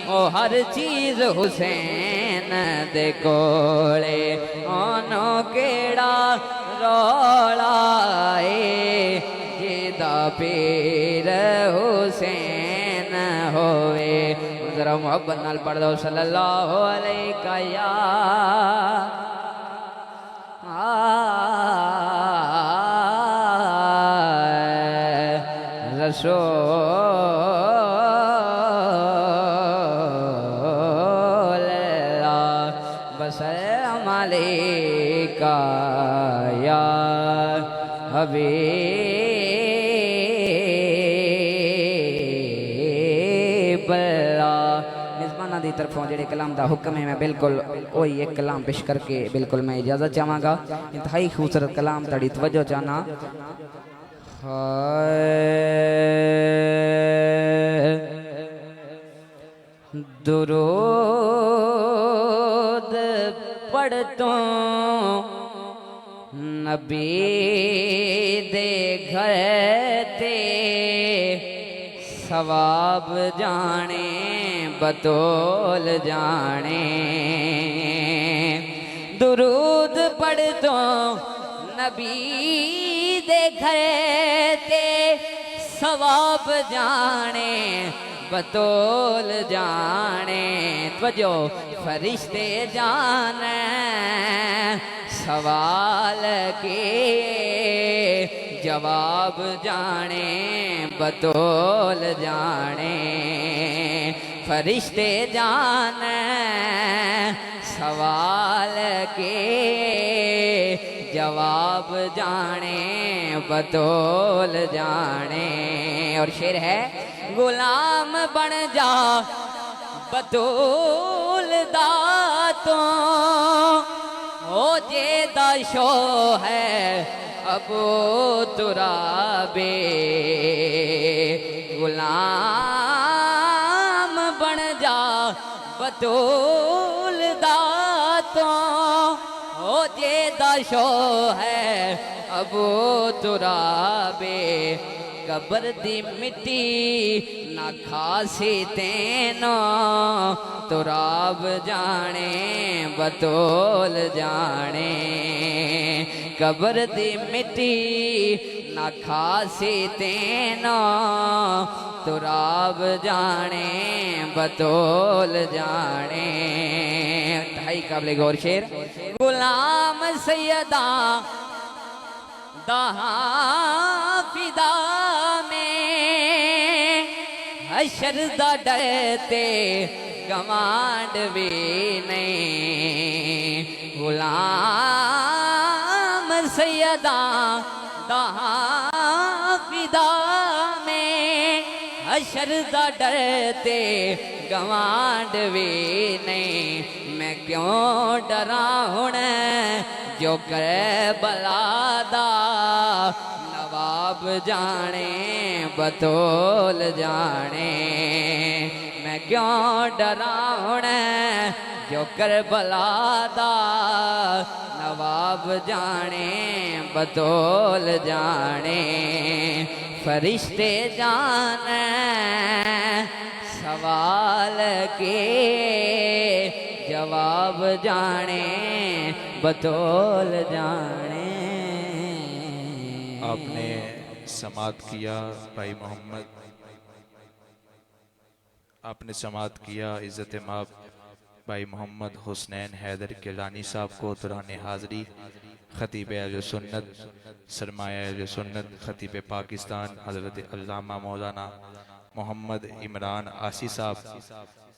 ओ हर चीज हुसैन दे कोले ओनो केड़ा रौला ए जिदा पीर हुसैन होवे। जरा मोहब्बत नाल पढ़ दो सल्लल्लाहु अलैहि या रसूल बसल्लम अलैका या हबीब मेज़बाना दी तरफों जेड़े कलाम दा हुक्म है मैं बिल्कुल वही एक कलाम पेश करके बिल्कुल मैं इजाज़त चाहांगा। इंतहाई खूबसूरत कलाम तड़ी तवज्जो चाहना। दुरूद पढ़ तो नबी दे घर ते सवाब जाने बतौल जाने। दुरूद पढ़ तो नबी दे घर ते सवाब जाने बतौल जाने। त्वजो फरिश्ते जाने सवाल के जवाब जाने बतौल जाने। फरिश्ते जाने सवाल के जवाब जाने बतौल जाने। और शेर है गुलाम बन जा बतौल दातो ओ जे दाशो है अबू तुराबे। गुलाम बन जा बतौल दातो ओ जे दाशो है अबू तुराबे। कबर दी मिट्टी ना खासी तेनो तुराब जाने बतौल जाने। कबर दी मिट्टी ना खासी तेनो तुराब जाने बतौल जाने। ढाई काबिल गौर शेर गुलाम सैयदा दहा फिदा में हशर दा डरते गवांड भी नहीं। गुलाम सैयदा दहा फिदा में हशर दा डरते गवांड भी नहीं। मैं क्यों डरा हुण जो करे बलादा नवाब जाने बतौल जाने। मैं क्यों डरा हुण जो कर बलादा नवाब जाने बतौल जाने। फरिश्ते जाने सवाल के जवाब जाने बतौल जाने। आपने समात किया भाई मोहम्मद, आपने समात किया इज़्ज़त माब भाई मोहम्मद हुसनैन हैदर किलानी साहब को दौरान हाज़री खतीब अहले सुन्नत सरमाया अहले सुन्नत खतीब पाकिस्तान हज़रत अल्लामा मौलाना मोहम्मद इमरान आसी साहब,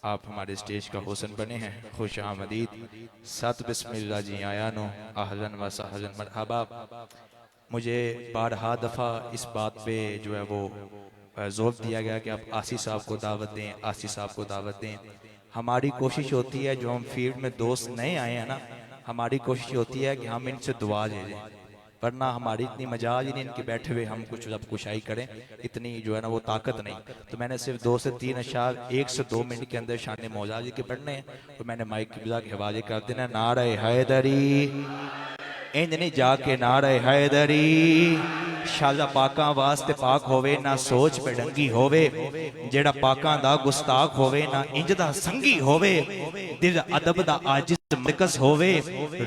आप हमारे स्टेज का हुसन बने हैं। खुश आमदीद, सत बिस्मिल्लाह जी आया नो आहलन व सहलन मरहबा। मुझे बारहा दफ़ा इस बात पे जो है वो जोर दिया गया कि आप आसी साहब को दावत दें, आसी साहब को दावत दें। हमारी कोशिश होती है, जो हम फील्ड में दोस्त नए आए हैं ना, हमारी कोशिश होती है कि हम इनसे दुआ ले लें, वरना हमारी इतनी मजाज ही नहीं इनके बैठे हुए हम कुछ जब कुशाई करें, इतनी जो है ना वो ताकत नहीं। तो मैंने सिर्फ 2 से 3 अशार 1 से 2 मिनट के अंदर शान मौला जी के पढ़ने हैं। तो मैंने माइक किबला के हवाले कर देना। नारे हैदरी इंज नहीं जाके नारे हैदरी शाला पाकां वास्ते पाक होवे ना सोच बेडंगी होवे जेड़ा पाकां दा गुस्ताख होवे ना इंज दा संगी होवे दिल अदब दा आजिज मरकस होवे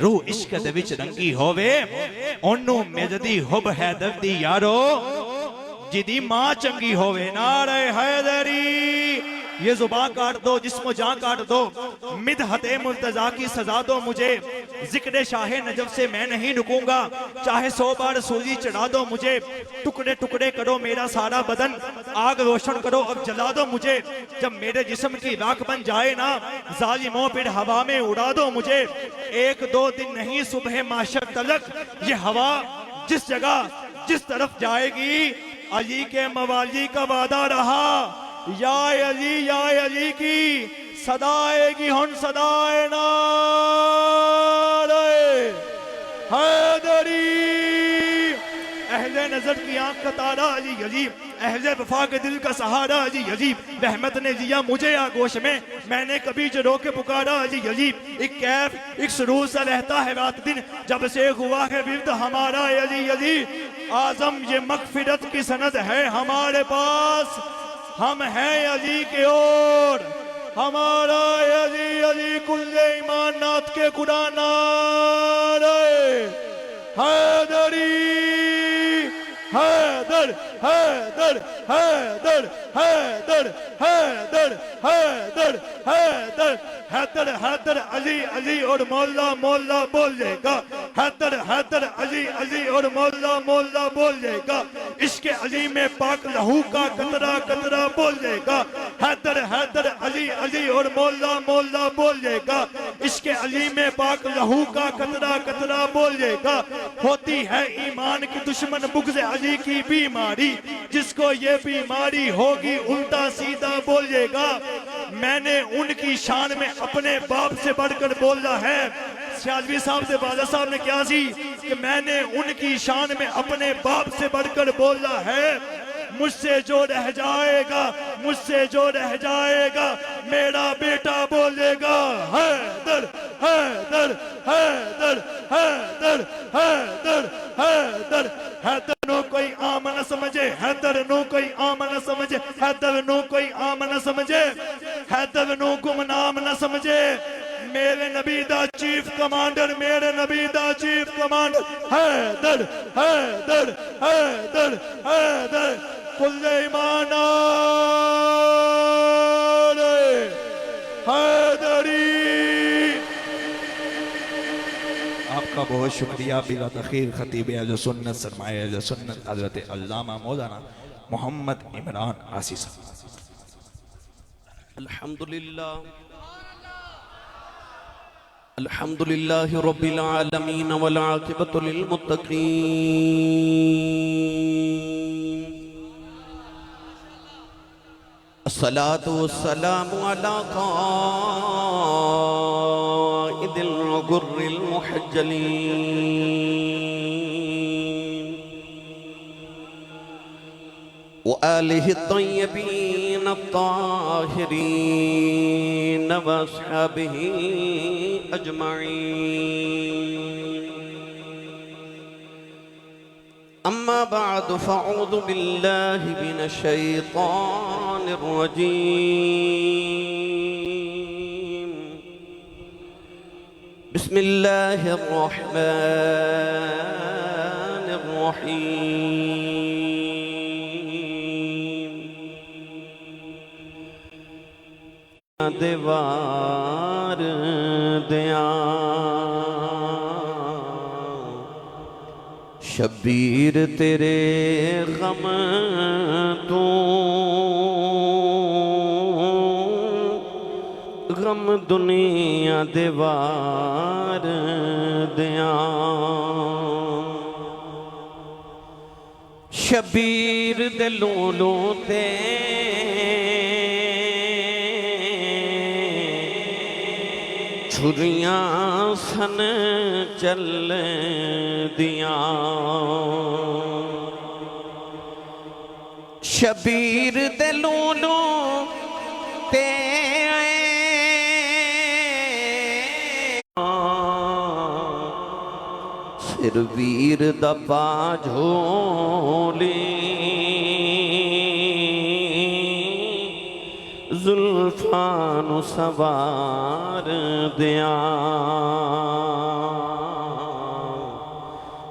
रूह इश्क दे विच रंगी होवे ओनू मिलदी हुब हैदर दी यारो जिदी मां चंगी होवे नारे हैदरी ये जुबान काट दो जिस्म जान काट दो मिदहते मुर्तजा की सजा दो मुझे जिक्र शाहे नजफ से मैं नहीं रुकूंगा चाहे 100 बार सूली चढ़ा दो मुझे टुकड़े टुकड़े करो मेरा सारा बदन आग रोशन करो अब जला दो मुझे जब मेरे जिस्म की राख बन जाए ना जालिमों फिर हवा में उड़ा दो मुझे 1-2 दिन नहीं सुबह माशर तलक ये हवा जिस जगह जिस तरफ जाएगी अली के मवाली का वादा रहा या अली की सदाएगी हुन सदाए नारे हैदरी अहले नजर की आंख का तारा अली अली अहले वफा के दिल का सहारा अली अली रहमत ने लिया मुझे आगोश में मैंने कभी जो रो के पुकारा अली अली एक कैफ एक सुरूर सा रहता है रात दिन जब से हुआ है विर्द हमारा अली अली आजम ये मगफिरत की सनद है हमारे पास हम हैं अली के ओर हमारा अली अली कुल्ले ईमान नाथ के कुरान हैदरी हैदर हैदर हैदर हैदर हैदर हैदर हैदर हैदर हैदर अली अली और मौला मौला बोलेगा हैदर हैदर अली अली और मौला मौला बोलेगा इश्क अली में पाक लहू का कतरा कतरा बोलेगा हैदर हैदर अली अली और मौला मौला बोलेगा इश्क अली में पाक लहू का कतरा कतरा बोलेगा होती है ईमान की दुश्मन बुग़्ज़ अली की बीमारी जिसको ये बीमारी होगी उल्टा सीधा बोलेगा मैंने उनकी शान में अपने बाप से बढ़कर बोला है सियालवी साहब से बाला साहब ने क्या सी कि मैंने उनकी शान में अपने बाप से बढ़कर बोला है मुझसे जो रह जाएगा मुझसे जो रह जाएगा मेरा बेटा बोलेगा हैदर हैदर हैदर हैदर हैदर हैदर हैदर नो कोई आम न समझे हैदर नो कोई आम न समझे हैदर नो कोई आम न समझे हैदर नो गुमनाम न समझे मेरे नबी दा चीफ कमांडर मेरे नबी दा चीफ कमांडर हैदर हैदर हैदर हैदर कुल्ले ईमान हैदरी आपका बहुत शुक्रिया बिला तखीर खतीब अहले सुन्नत सरमाए अहले सुन्नत हजरत अल्लामा मौलाना मोहम्मद इमरान आसी साहब अल्हम्दुलिल्लाह अल्हम्दुलिल्लाह रब्बिल आलमीन वल आकिबतु लिल मुत्तकीन अस्सलातु वस्सलामु अला क़ाइदिल गुर्रिल मुहज्जलीन व आलिहि तय्यबीन अत्ताहिरीन व अस्हाबिही अजमईन अम्मा बाद फ़अऊज़ु बिल्लाहि मिनश शैतानिर रजीम बिस्मिल्लाहिर रहमानिर रहीम दीवार दिया शबीर तेरे गम तू गम दुनिया दीवार दिया शबीर दे लोलो ते छुरियां सन चल दिया शबीर दे लोलो ते सिर वीर दा पा झोली जुल्फां नू सवार दिया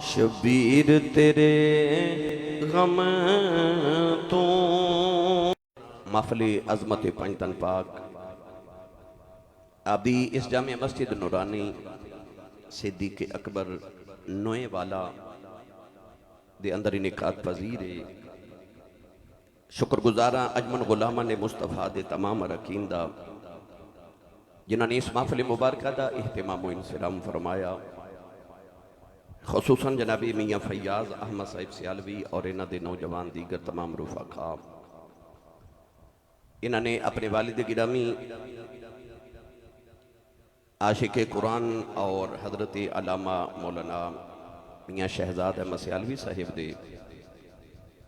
शबीर तेरे गम तू महफिल अजमत पंजतन पाक आदि इस जामिया मस्जिद नूरानी सिद्दीक़ अकबर नोए वाला दे अंदर इनेकात पजीर है। शुक्रगुजारा अजमन गुलामा ने मुस्तफ़ा दे तमाम अरकीन दा जिन्होंने इस महफिल मुबारक का इहतिमाम व इंसराम फरमाया। खसूसन जनाबी मियाँ फैयाज अहमद साहिब सियालवी और इन्हों के नौजवान दीगर तमाम रुफाका इन्होंने अपने वालिद गिरामी आशिक कुरान और हजरत अल्लामा मौलाना मियाँ शहजाद अहमद सियालवी साहिब दे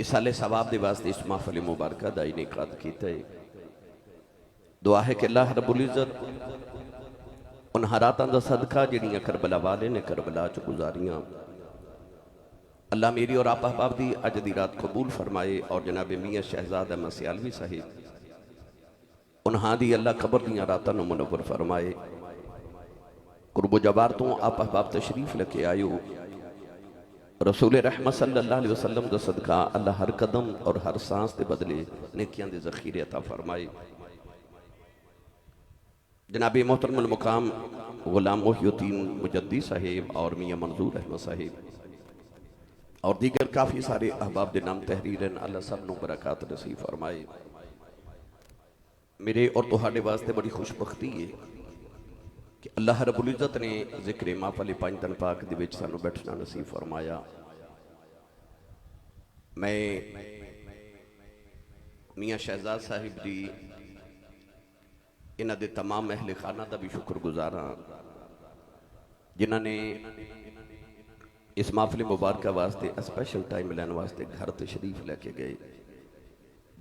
इसाले सवाब के वास्ते इस महफिल मुबारक का इनेकाद किया है। दुआ है कि अल्लाह रब्बुल इज़्ज़त उन हालातों का सदका जिहड़ियां करबला वाले ने करबला च गुजारियां अल्लाह मेरी और आप अहबाब की अज की रात कबूल फरमाए और जनाब मियाँ शहजाद अहमद सियालवी साहिब उन्हां दी अल्लाह कबर दियां रातां नूं मुनव्वर फरमाए। कुर्बो जबार तो आप अहबाब तशरीफ लेके आयो रसूल रहमत सल्लल्लाहु अलैहि वसल्लम का सदका अल्लाह हर कदम और हर सांस के बदले नेकियां दे ज़ख़ीरे अता फरमाए। जनाब मोहतरम मुकाम गुलाम मोहिउद्दीन मुजद्दी साहिब और मियाँ मंजूर अहमद साहिब और दीगर काफ़ी सारे अहबाब के नाम तहरीर अल्लाह सब नूं बरकत नसीब फरमाए। मेरे और तुहाडे वास्ते बड़ी खुशबख्ती है कि अल्लाह रब्बुल इज़्ज़त ने जिक्र महफिल पंजतन पाक दे विच सानूं बैठना नसीब फरमाया। मैं मियाँ शहजाद साहिब दी इन्हां दे तमाम अहले खाना का भी शुक्रगुजार हाँ जिन्होंने इस महफिल मुबारक वास्ते स्पैशल टाइम लैन वास्ते घर तशरीफ लैके गए।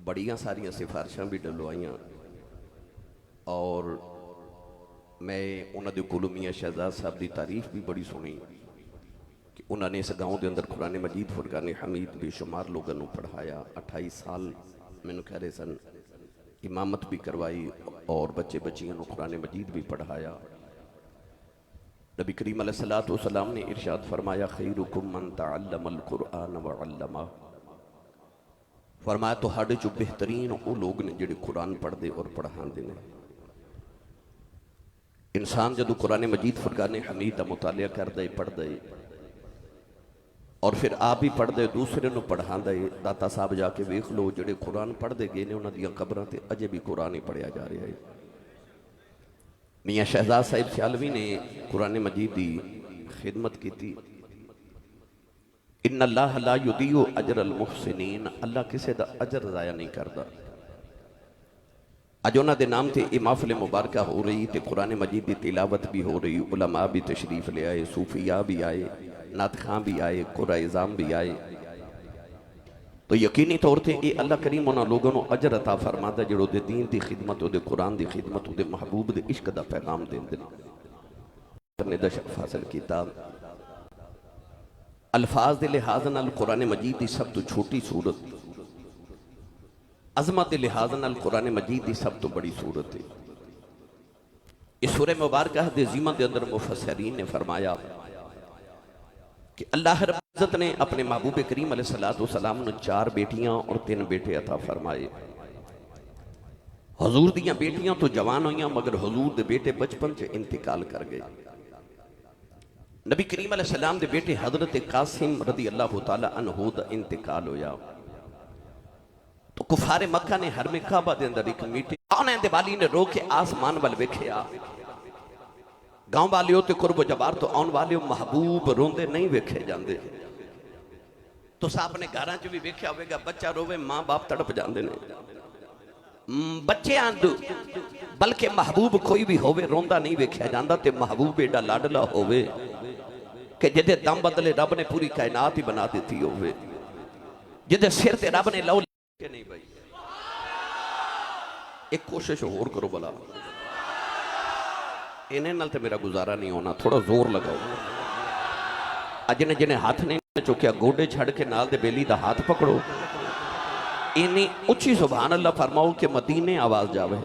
बड़ियां सारियां सिफारिशां भी डलवाइयां और मैं उन्होंने कोलों मियाँ शहजाद साहब की तारीफ भी बड़ी सुनी कि उन्होंने इस गाँव के अंदर कुरान मजीद फुरकान हमीद बेशुमार लोगों को पढ़ाया। 28 साल मैनू कह रहे सन इमामत भी करवाई और बच्चे बच्चियों को कुरान मजीद भी पढ़ाया। नबी करीम अलैहिस्सलातु वस्सलाम ने इरशाद फरमाया खैरुकुम मन तअल्लमल कुरान व अल्लमा फरमाया तुहाडे चो बेहतरीन वो लोग ने जिहड़े कुरान पढ़ते और पढ़ाते हैं। इंसान जदों कुरान मजीद फुरकान हमीद का मुतालिया करता है पढ़ता है और फिर आप भी पढ़ते दूसरे को पढ़ाता है। दाता साहब जाके वेख लो जोड़े कुरान पढ़ते गए ने उन्होंने कब्रों से अजे भी कुरान ही पढ़िया जा रहा है। मियाँ शहजाद साहिब सियालवी ने कुरान मजीद की खिदमत की। इन्नल्लाह ला युदीउ अजरल मुहसिनीन अल्लाह किसी का अजर ज़ाया नहीं करता। अज उन्होंने नाम से ये महफिल मुबारक हो रही तो कुरान मजीद की तिलावत भी हो रही, उलमा भी तशरीफ ले आए, सूफिया भी आए, नात खां भी आए, कुराइज़ाम भी आए। तो यकीनी तौर पर ये अल्लाह करीम उन्होंने लोगों को अजर अता फरमाता जो दीन की खिदमत, वो कुरान की खिदमत, वो महबूब के इश्क का पैगाम देंगे। ने दशक हासिल किया अल्फाज के लिहाज नाल कुरान मजीद की सब तो छोटी सूरत, अजमत के लिहाज नाल कुरान मजीद की सब तो बड़ी सूरत है। इस सूरह मुबारक दे ज़ीमा के अंदर मुफस्सिरीन ने फरमाया कि अल्लाह रब्बुल इज़्ज़त ने अपने महबूब करीम अलैहिस्सलातु वस्सलाम ने 4 बेटियां और 3 बेटे अता फरमाए। हुजूर दियां बेटियां तो जवान हुई मगर हुजूर दे बेटे बचपन से इंतकाल कर गए। नबी करीम अलैहिस्सलाम दे बेटे हजरत कासिम रदी अल्लाह तआला अन्हु दा इंतकाल होया तो कुफारे मक्का ने हरमे काबा दे अंदर एक मीटिंग आने दे वाली ने रो के आसमान वाल वेख्या। गांव वाले तो कुर्ब जबार तो आने वाले महबूब रोंदे नहीं वेखे जाते। तो अपने घर च भी वेख्या होगा बच्चा रोवे माँ बाप तड़प जाते ने। बच्चे बल्कि महबूब कोई भी होवे रोंदा नहीं वेख्या जाता। तो महबूब एडा लाडला होवे कि जिदे दम बदले रब ने पूरी कायनात ही बना दी होवे, जिदे सिर ते रब ने लौ नहीं भाई। एक कोशिश होर करो भला, इन्हें नाल ते मेरा गुजारा नहीं होना, थोड़ा जोर लगाओ। जिन्हें जिन्हें हाथ नहीं चुकया गोडे छड़ के नाल दे बेली दा हाथ पकड़ो। इन्नी उच्ची सुभान अल्लाह फरमाओ कि मदीने आवाज जावे।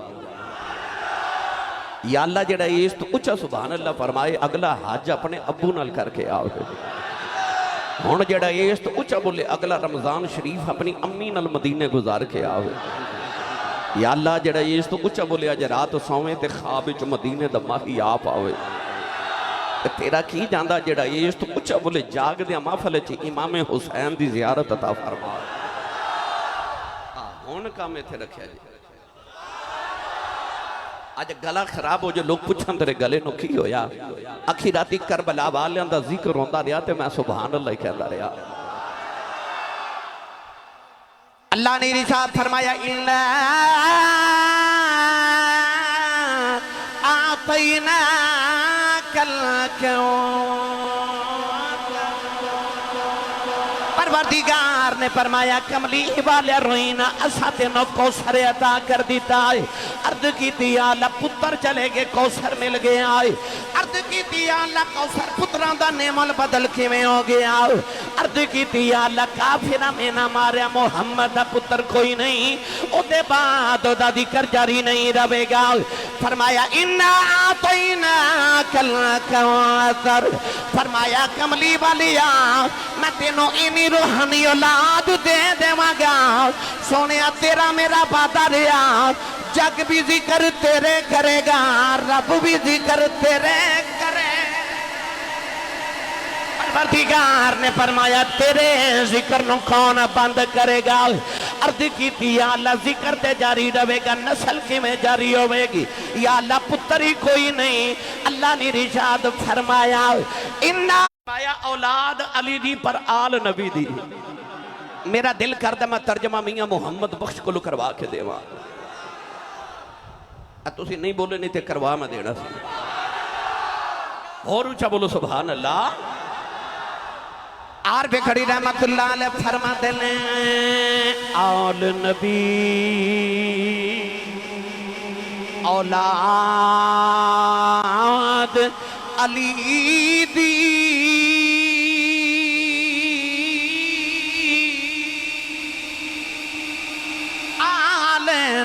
या अल्लाह जेड़ा इस तो उच्चा सुभान अल्लाह फरमाए अगला हज अपने अब्बू नाल करके आवे। हुण जेड़ा इस तो उच्चा बोले अगला रमजान शरीफ अपनी अम्मी नाल मदीने गुजार के आवे। या अल्लाह जेड़ा इस तो उच्चा बोले अज रात सोवे ते ख्वाब विच मदीने दा माही आप आवे। तेरा की जांदा जेड़ा इस तो उच्चा बोले जाग दे महफल च इमाम हुसैन दी जियारत अता फरमा। हुण काम इत्थे रखिया जी। अज गला खराब हो जो लोग पुछन तेरे गले नूं की होया। अखी राती करबला वालियां दा जिक्र होंदा रहा ते मैं सुभान अल्लाह ही कहंदा रहा। अल्लाह ने इरशाद फरमाया इन्ना आतैना कल परवरदिगार ने फरमाया कमली वाले रोईना असा तेनों कौसर अता कर दिता है। अर्द की दिया पुत्र चले गए कौसर मिल गया है। अर्द की दिया कौसर पुत्रा दा नेमल बदल किवें हो गया। अर्द की दिया काफिरा में ना मारिया मुहम्मद दा पुत्र कोई नहीं। ओदे बाद ओदा जिक्र जारी नहीं रहेगा। फरमाया इन्ना आतैना कल कौसर। फरमाया कमली वालिया मैं तेनों इन्नी रूहानी औलाद दे देवांगा। सोने तेरा मेरा वादा रहा जग भी जिक्र तेरे करेगा रब भी जिक्र तेरे करे। परवरदिगार ने फरमाया तेरे जिक्र नु कौन बंद करेगा। अर्ज की अल्लाह जिक्र ते जारी रहेगा नस्ल किवें जारी होवेगी। या अल्लाह पुत्र ही कोई नहीं। अल्लाह ने इरशाद फरमाया इन्ना पाया औलाद अली दी पर आल नबी दी। मेरा दिल करदा मैं तर्जमा मियां मुहम्मद बख्श को करवा के देवा। तुसी नहीं बोले नहीं ते करवा मैं देना सी। और ऊंचा बोलो सुभान अल्लाह। आर बेखड़ी रहमतुल्लाह अलैह फरमाते ने आल नबी औलाद अली दी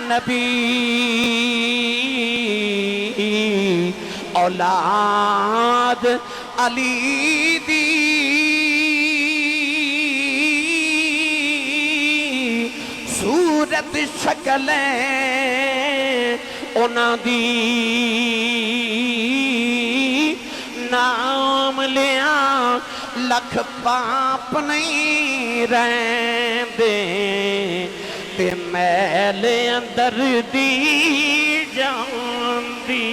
नबी औलाद अली दी सूरत शक्ल उन्हां दी नाम लिया लख पाप नहीं रहंदे ते मैल अंदर दी जांदी।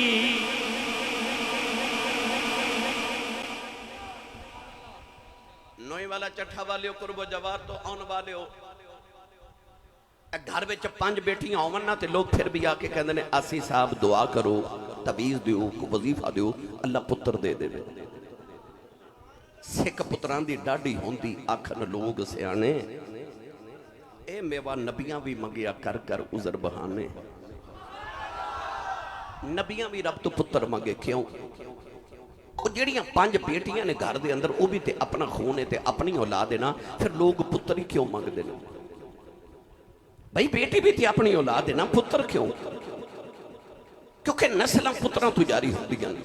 नोई वाला चट्ठा वाले कुर्बो जवार तो आने वाले हो। घर में 5 बेटियां होवन ना ते लोग फिर भी आके कहते ने आसी साहब दुआ करो तबीज दियो वजीफा दियो अल्लाह पुत्र दे देवे। सिख पुत्रां दी डाढ़ी होंदी आखन लोग सियाने ए मेवा नबियां भी मंगिया कर कर उजर बहाने। नबियां भी रब तो पुत्र मंगे क्यों? ਜਿਹੜੀਆਂ 5 बेटियां ने घर के अंदर वो भी ते अपना खून है ते अपनी औलाद है ना फिर लोग पुत्र ही क्यों मंगते हैं? भाई बेटी भी ते अपनी औलाद है ना पुत्र क्यों? क्योंकि नस्ल पुत्रां तो जारी होंदियां ने।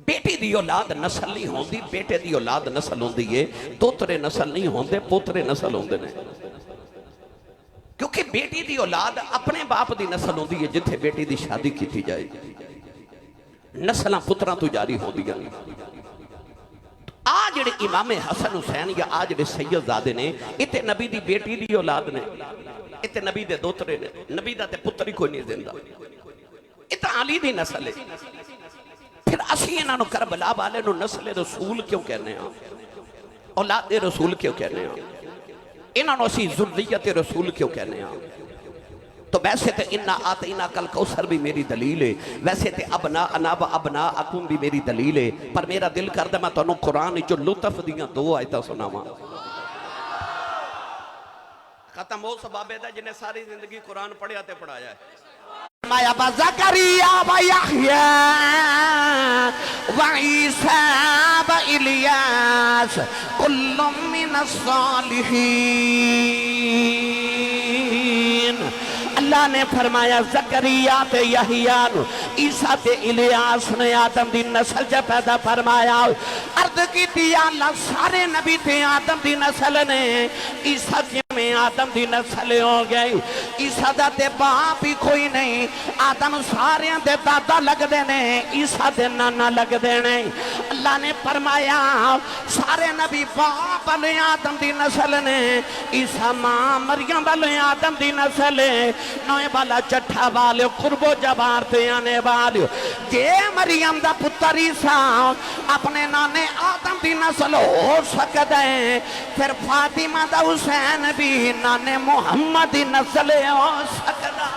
बेटी दी औलाद नस्ल नहीं होंदी बेटे दी औलाद नस्ल होंदी है। दोतरे नस्ल नहीं होंदे पोतरे नस्ल होंदे ने। क्योंकि बेटी दी औलाद अपने बाप दी नस्ल होंदी है जिथे बेटी दी शादी की जाए नस्ल पुत्रां तो जारी होंदियां ने। आ जेड़े इमाम हसन हुसैन या आ जेड़े सैयदजादे ने इते नबी दी बेटी दी औलाद ने इते नबी दे दोतरे ने। नबी दा ते पुत्र ही कोई नहीं दिंदा। इता अली दी नस्ल है। फिर असी इन्हां नूं करबला वाले नूं नस्ल रसूल क्यों कहने आ? औलाद रसूल क्यों कहने आ? इन्हां नूं असी ज़ुर्रियत रसूल क्यों कहने आ? तो वैसे तो इन्ना आतीना कल कौसर भी मेरी दलील है। वैसे तो अबना अनाब अबना अकुम भी मेरी दलील है। पर मेरा दिल करदा मैं तुहानूं कुरान जो लुत्फ दियां 2 आयतां सुनावां। खत्म हो सबाबे दा जिन्हें सारी जिंदगी कुरान पढ़िया ते पढ़ाया है। माया बा ज़करिया व यहया व ईसा व इलियास कुल्लुम मिनस सालिहीन। अल्लाह ने फरमाया ज़करिया ते यहया ईसा ते इलियास ने आदम दी नस्ल च पैदा फरमाया। अर्ज की अल्लाह सारे नबी थे आदम दी नस्ल ने, ईसा में आदम दी नस्ल हो गई। ईसा दा ते बाप ही कोई नहीं, आदम सारे दे दादा लगदे ने, ईसा दे नाना लगदे ने। अल्लाह ने फरमाया सारे नबी बाप वाले आदम दी नस्ल ने, ईसा मां मरियम वाले आदम दी नस्ल है। नौए वाला चट्ठा वाले कुर्बो जबार ते आने वाले। जे मरियम दा पुत्र ईसा अपने नाने आदम दी नस्ल हो सकदा है, फिर फातिमा दा हुसैन भी नाने मुहम्मद दी नस्ल हो सकदा।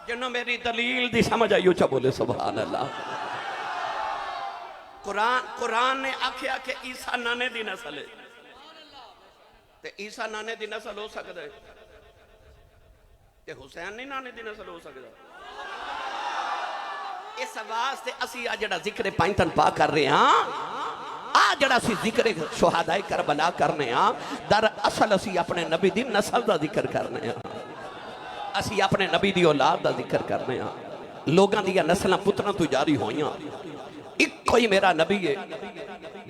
जिन्हों मेरी दलील दी समझ आई उच्चा बोले सुभान अल्लाह। कुरान ने आख्या कि ईसा नाने दी नस्ल है, ते ईसा नाने दी नस्ल हो सकता है, ते हुसैन नहीं नाने दी नस्ल हो सकता। इस वास्ते असी आ जड़ा जिक्र पैंतन पा कर रहे हाँ, आ जड़ा सी जिक्र शुहादाए करबला करने हाँ, दर असल असी अपने नबी दी नस्ल दा जिक्र करने हाँ, असी अपने नबी दी औलाद दा जिक्र करने हाँ। लोगां दी नस्लां पुत्रां तो जारी होईयां, इक्को ही मेरा नबी है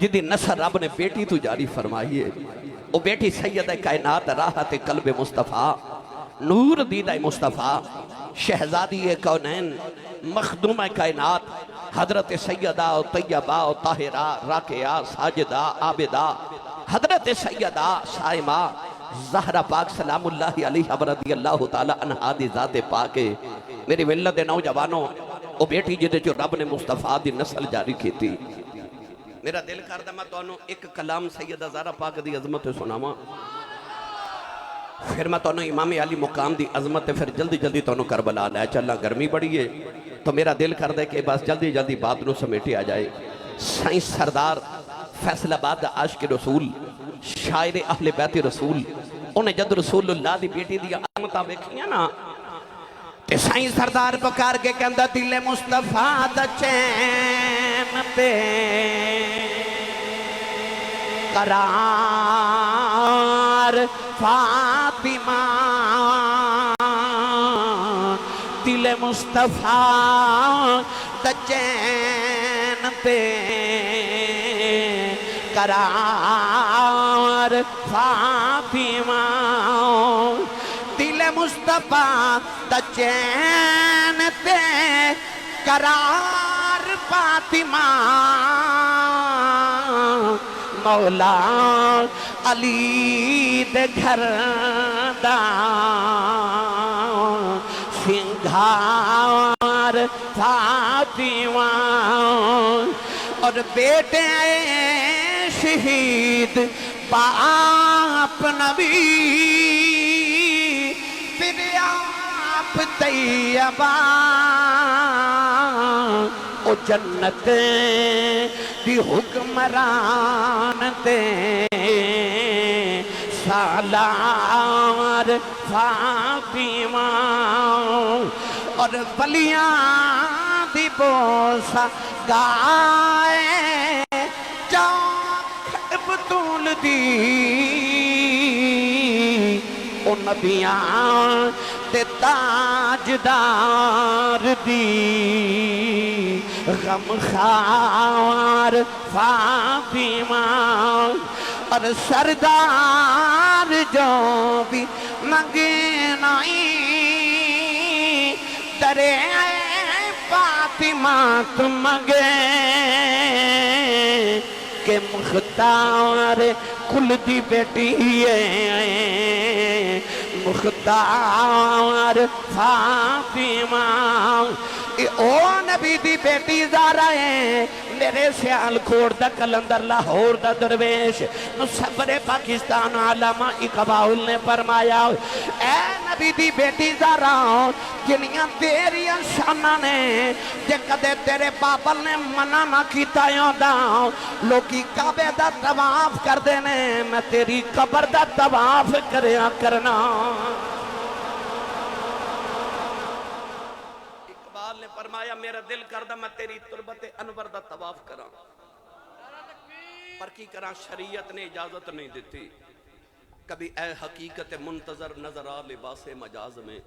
जिदी नस्ल रब ने बेटी तो जारी फरमाई है। वो बेटी सैयद कायनात राहत कल्ब मुस्तफ़ा नूर दीदा मुस्तफ़ा शहजादी कौनैन मखदूम कायनात हजरत सैयदा तैयबा ताहिरा राकिया साजिदा आबिदा हजरत सैयदा साइमा ज़हरा पाक सलामुल्लाह अलैहा रज़ियल्लाहु ताला अन्हा दी ज़ात पाक है। मेरी मिल्लत दे नौजवानों, वो बेटी जिहदे चो रब ने मुस्तफ़ा दी नस्ल जारी की। मेरा दिल करदा मैं तुहानू एक कलाम सैयदा ज़हरा पाक दी अज़मत सुनावां, फिर मैं तुहानू इमाम अली मुकाम दी अज़मत फिर जल्दी जल्दी तुहानू करबला लै चलना। गर्मी बड़ी है तो मेरा दिल करदा कि बस जल्दी जल्दी बात नू समेटिया जाए। साईं सरदार फैसलाबाद दा आशिक रसूल शायर अहले बैत रसूल, उन्हें जद रसूलुल्लाह दी बेटी दी अज़मतां वेखियां ना, ते साईं सरदार पुकार के कहंदा दिले मुस्तफा दा चैन ते करार फातिमा, दिले मुस्तफा दा चैन ते करार फातिमा, दिले मुस्तफा दा चैन ते करार फातिमा, मौला अली दे घर दा सिंगार फातिमा, और बेटे शहीद बाप नबी फिर आप तैयबा, ओ जन्नत दी हुक्मरान ते सालार फातिमा, और बलियां दी बोसा गाए बतूल दी, ओ नबियां ते ताजदार दी गमखार फातिमा, और सरदार जो भी मंगे नहीं दरे फातिमा तुम मंगे के मुख्तार कुल दी बेटी है, मुख्तार फातिमा ओ नबी दी बेटी ज़ारा है, मेरे सियालकोट दा कलंदर लाहौर दा दरवेश मुसव्वरे पाकिस्तान आलमा इकबाल ने फरमाया, ए नबी दी बेटी ज़ारा जिन्नियां तेरियां शानां ने, जे कदे तेरे बाबल ने मना ना कीता होंदा लोकी काबे दा तवाफ करदे ने, मैं तेरी कबर दा तवाफ करया करना। इकबाल ने फरमाया मेरा दिल करदा मैं तेरी तुरबत अनवर दा तवाफ करा, पर की करा शरीयत ने इजाजत नहीं दी। कभी ए हकीकत मुंतजर नजर आ लिबास मजाज में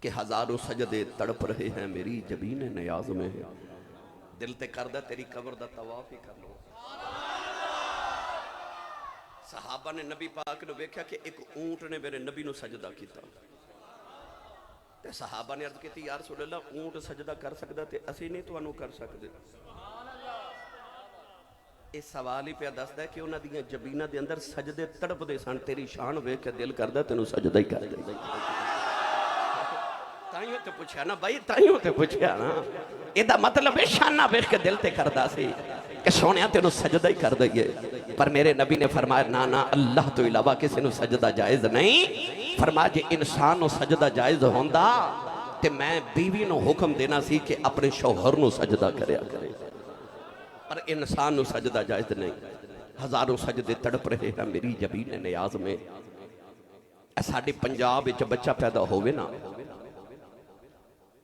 कि हजारों सजदे तड़प रहे हैं मेरी जबीन नियाज में। दिल ते करदा तेरी कब्र दा तवाफ ही कर लो। सहाबा ने नबी पाक ने वेख्या कि एक ऊंट ने मेरे नबी नु सजदा किया, ते सहाबा ने अर्ज की या रसूल अल्लाह ऊंट सजदा कर सकदा ते असी नहीं तुहानू कर सकदे। ये सवाल ही पे दसदा है कि उन्हां दियां जबीनां दे अंदर सजदे तड़पदे सन, तेरी शान वेख के दिल करदा तेनू सजदा ही कर दे। ताइयों ते पुछया ना भाई, ताइयों ते पुछया ना, एदा मतलब है शाना वेख के दिल ते करदा सी कि सोनिया तेनू सजदा ही कर दईए। पर मेरे नबी ने फरमाया ना ना, अल्लाह तो इलावा किसी नू सजदा जायज नहीं। फरमाया जे इंसान नू सजदा जायज होंदा ते मैं बीवी नू हुक्म देना सी कि अपने शौहर नू सजदा करया करे, पर इंसान नू सजदा जायज नहीं। हजारों सजदे तड़प रहे हैं मेरी जबीन नियाज में। साडे पंजाब विच बच्चा पैदा होवे ना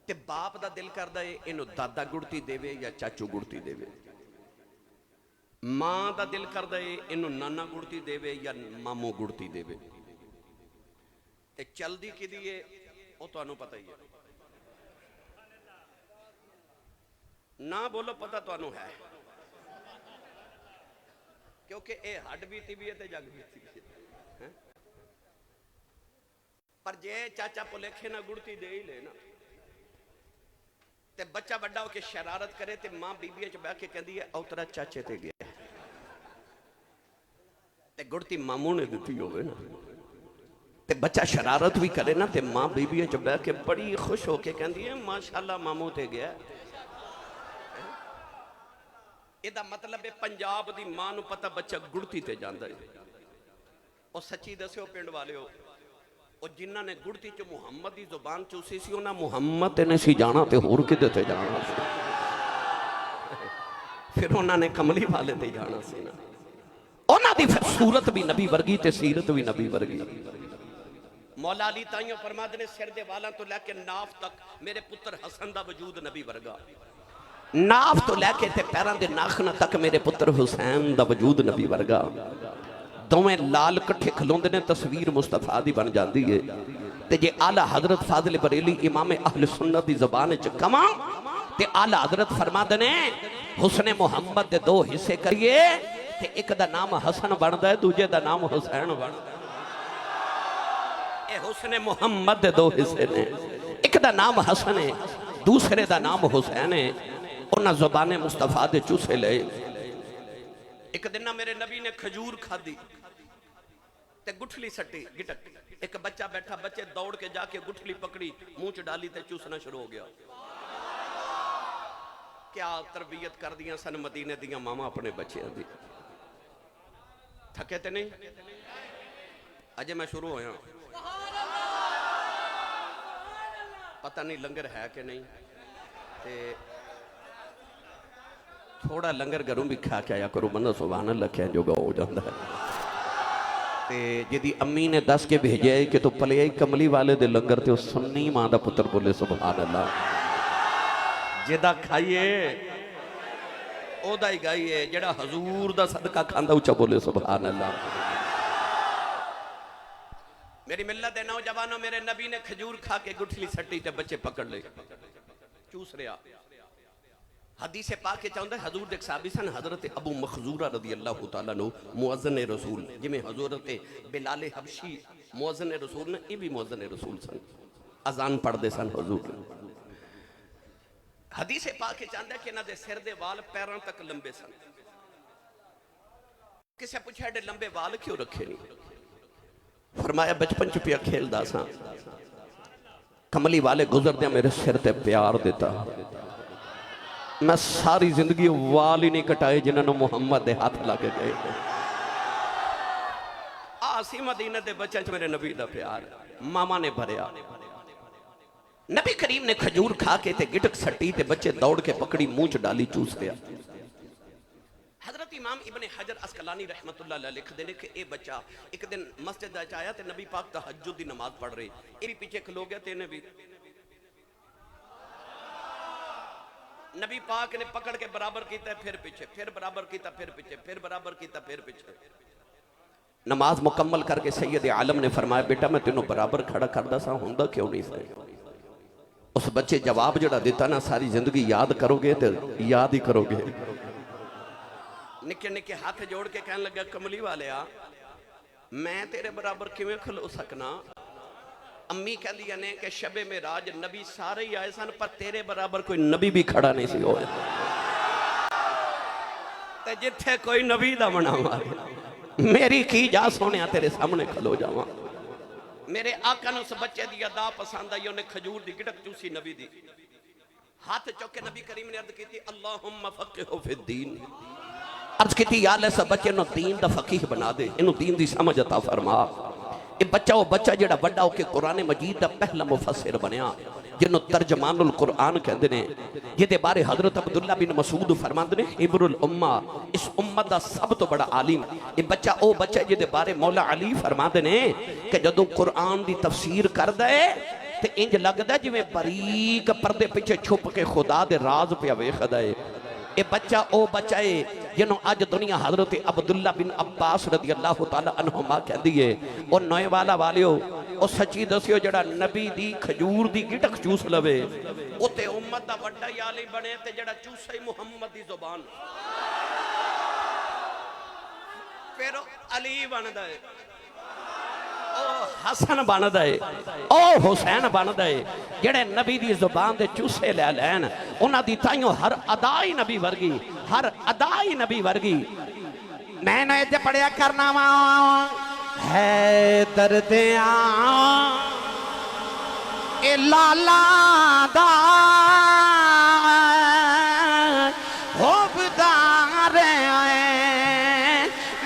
ते बाप दा दिल करदा है इनू दादा गुड़ती देवे या चाचू गुड़ती देवे, मां दा दिल करदा है इनू नाना गुड़ती देवे या मामू गुड़ती देवे। ते चलदी किदी है वो तुहानू पता ही है ना, बोलो पता तुहानू है, क्योंकि ये हड बीती भी है ते जग बीती भी है। पर जे चाचा भुलेखे ना गुड़ती दे ही ले ना ते बच्चा बड़ा होके शरारत करे ते मां बीबियां च बह के कहती है औतरा चाचे ते गया ते गुड़ती मामू ने दी होवे ना, ते बच्चा शरारत भी करे ना ते मां बीबियां च बह के बड़ी खुश होके कहती है माशाअल्लाह मामू ते गया। एदा मतलब है पंजाब दी मां नू पता बच्चा गुड़ती ते जांदा है। और सच्ची दस्यो पिंड वालिओ, और जिन्हां ने गुड़ती च मुहम्मद की जुबान चूसी सी उन्हां मुहम्मद ते नहीं सी जाना ते होर किदे ते जाना सी। फिर उन्हां ने कमली वाले ते जाना सी ना। उन्हां दी फिर सूरत भी नबी वर्गी ते सीरत भी नबी वर्गी। मौला अली ताइयों फरमाते ने सिर दे वालां तो लैके नाफ तक मेरे पुत्र हसन दा वजूद नबी वर्गा, नाफ तो लैके ते पैरां दे नाखना तक मेरे पुत्र हुसैन दा वजूद नबी वर्गा। दोवें लाल कट्ठे खलोंदे ने तस्वीर मुस्तफा दी बन जाती है। ते जे आला हजरत फाजिल बरेली इमाम अहले सुन्नत दी ज़बान च कवां ते आला हजरत फरमाते ने हुस्ने मुहम्मद दे दो हिस्से करिए ते एक दा नाम हसन बनदा है, दूजे दा नाम हुसैन बनदा है। ए हुस्ने मुहम्मद दे दो हिस्से ने, एक दा नाम हसन है दूसरे दा नाम हुसैन है। उन्हां ज़बाने मुस्तफा दे चूसे ले। एक दिन ना मेरे नबी ने खजूर खाधी ते गुठली सट्टी गिटक, एक बच्चा बैठा, बच्चे दौड़ के जाके गुठली पकड़ी मुंह च डाली ते चूसना शुरू हो गया। क्या तरबियत कर दिया सन मदीने दियां मामा अपने बच्चों दी। थके ते नहीं, अजे मैं शुरू होया, पता नहीं लंगर है कि नहीं, ते थोड़ा लंगर घरों भी खा के आया करो, बंदा सुभान अल्लाह क्या जोगा हो जाता है। ते जिदी अम्मी ने दस के भेजा है कि तू पलिया कमली वाले दे लंगर ते सुन्नी मां दा पुत्र बोले सुभान अल्लाह। जिदा खाइए ओदा ही गाइए, जेड़ा हजूर दा सदका खांदा उच्चा बोले सुभान अल्लाह। मेरी मिल्लत दे नौजवानों, मेरे नबी ने खजूर खा के गुठली सट्टी ते बच्चे पकड़ ले, चूस रहा। हदीस पाक के चाहता है हजूर दे साहबी सन हजरत अबू मखजूरा रदी अल्लाह तआला नो मुअज्जिन रसूल, जिमें हजरत बिलाल हबशी मुअज्जिन रसूल ने, ये भी मुअज्जिन रसूल सन, अजान पढ़ते सन हजूर। हदीस पाक के चाहता है कि इन्हां दे सिर दे वाल पैरों तक लंबे सन। किसे पूछा एडे लंबे वाल क्यों रखे नहीं? फरमाया बचपन च पिया खेलदा सा, कमली वाले गुजरदे मेरे सिर ते प्यार दिता। मैं सारी जिंदगी वाल ही नहीं कटाए जिन्होंने मुहम्मद दे हाथ लग गए। आसी मदीने दे बच्चे च मेरे नबी दा प्यार मामा ने भरया। नबी करीम ने खजूर खा के ते गिटक सट्टी ते बच्चे दौड़ के पकड़ी मुंह च डाली चूस गया। हजरत इमाम इब्ने हजर अस्कलानी रहमतुल्लाह अलैह लिखते हैं कि ये बच्चा एक दिन मस्जिद आया तो नबी पाक तहज्जुद की नमाज पढ़ रहे, ये भी पीछे खलो गया तो इन्हें भी नबी पाक ने पकड़ के बराबर किया, फिर पीछे, फिर बराबर किया, फिर पीछे, फिर बराबर किया, फिर पीछे। नमाज मुकम्मल करके सैयद आलम ने फरमाया, बेटा मैं तेनों बराबर खड़ा करदा सा, हुंदा क्यों नहीं सही? उस बच्चे जवाब जड़ा दिता ना, सारी जिंदगी याद करोगे तो याद ही करोगे। निके निके हाथ जोड़ के कहने लगा, कमली वाले आ मैं तेरे बराबर किवें खलो सकना? अम्मी कहदियां ने कि शबे मेराज नबी सारे ही आए सन, पर तेरे बराबर कोई नबी भी खड़ा नहीं सी होया। ते जिथे कोई नबी दा बना मारे मेरी की जा सोने तेरे सामने खलो जावा। मेरे आका ने उस बच्चे दी अदा पसंद आई, उन्हें खजूर दी गिटक चूसी नबी दी, हाथ चुक के नबी करीम ने अर्ज की, अल्लाहुम्मा फक़िहु फिद्दीन। अर्ज की या अल्लाह इस बच्चे नु दीन दा फकीह बना दे, इनू दीन दी समझ अता फरमा। ये बच्चा वो बच्चा जेड़ा बड़ा होके कुरान मजीद दा पहला मुफस्सिर बनया, जिन्हों तर्जमानुल कुरान कहते हैं, जिहदे बारे हजरत अब्दुल्ला बिन मसूद फरमाते हैं हिब्रुल उम्मा, इस उम्मत का सब तो बड़ा आलिम। ये बच्चा वो बच्चा जिहदे बारे मौला अली फरमाते हैं कि जदों कुरान की तफसीर करदा है ते इंज लगदा जिवें बरीक पर्दे पीछे छुप के खुदा दे राज पिया वेखदा है। ये बच्चा ओ बच्चा है जिन्हों अज दुनिया हजरत अब्दुल्ला बिन अब्बास रदी अल्लाह तआला अन्हुमा कहती है, और नए वाला वालियो ओ सच्ची दसियो जड़ा नबी दी खजूर दी गिटक चूस लवे उते उम्मत दा बड़ा ही आलिम बने, ते जड़ा चूसे मुहम्मद दी जुबान फिर अली बनदा है, ओ हसन बनदा है, ओ हुसैन बनदा है। जेड़े नबी दी जुबान दे चूसे ले लैन उन्हां दी ताइयों हर अदा ही नबी वर्गी, हर अदा ही नबी वर्गी। मैंने इत्थे पढ़िया करना वा है दर्दिया ए लाला दा होबदार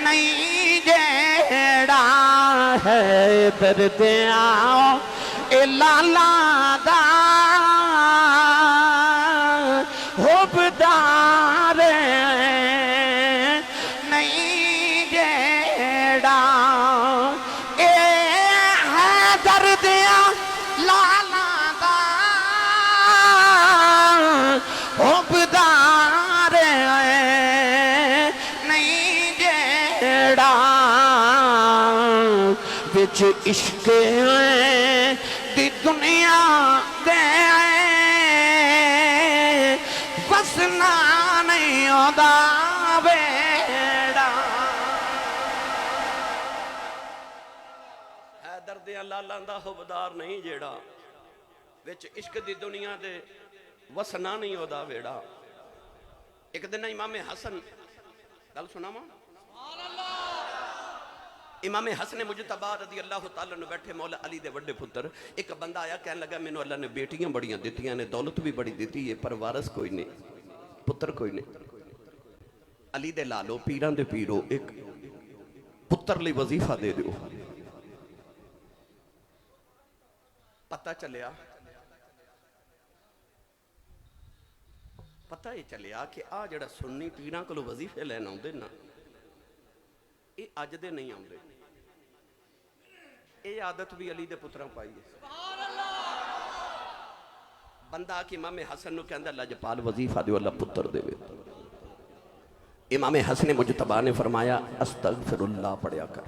नहीं जेड़ा है दर्दिया ए लाला दा होबदार नहीं जेड़ा ए है दर्दिया लाला दा होबदार नहीं जेड़ा विच इश्क दी दुनिया दे बसना नहीं होदा बेड़ा। है दर्दियां लालां दा हुबदार नहीं जेड़ा विच इश्क दी दुनिया दे वसना नहीं होदा बेड़ा। एक दिन इमाम हसन गल सुनावा, इमाम हसन मुजतबा रदी अल्लाह तआला ने बैठे मौला अली दे बड़े पुत्र, एक बंदा आया कहने लगा मैनू अल्लाह ने बेटियां बड़ियां दित्तियां ने, दौलत भी बड़ी दी है, पर वारस कोई नहीं, पुत्र कोई नहीं। अली दे लालो पीरां दे पीरो एक पुत्र लई वजीफा दे दिओ। पता ये चलिया कि आ जड़ा सुन्नी पीरां कोलों वजीफे लैन आउंदे ना, ये अज दे नहीं आउंदे, ये आदत भी अली दे पुत्रां पाई है। बंदा कि इमाम हसन नूं कहंदा लजपाल वजीफा दिओ, अल्लाह पुत्र देवे। इमाम हसन मुजतबा ने फरमाया अस्तगफिरुल्लाह पढ़िया कर।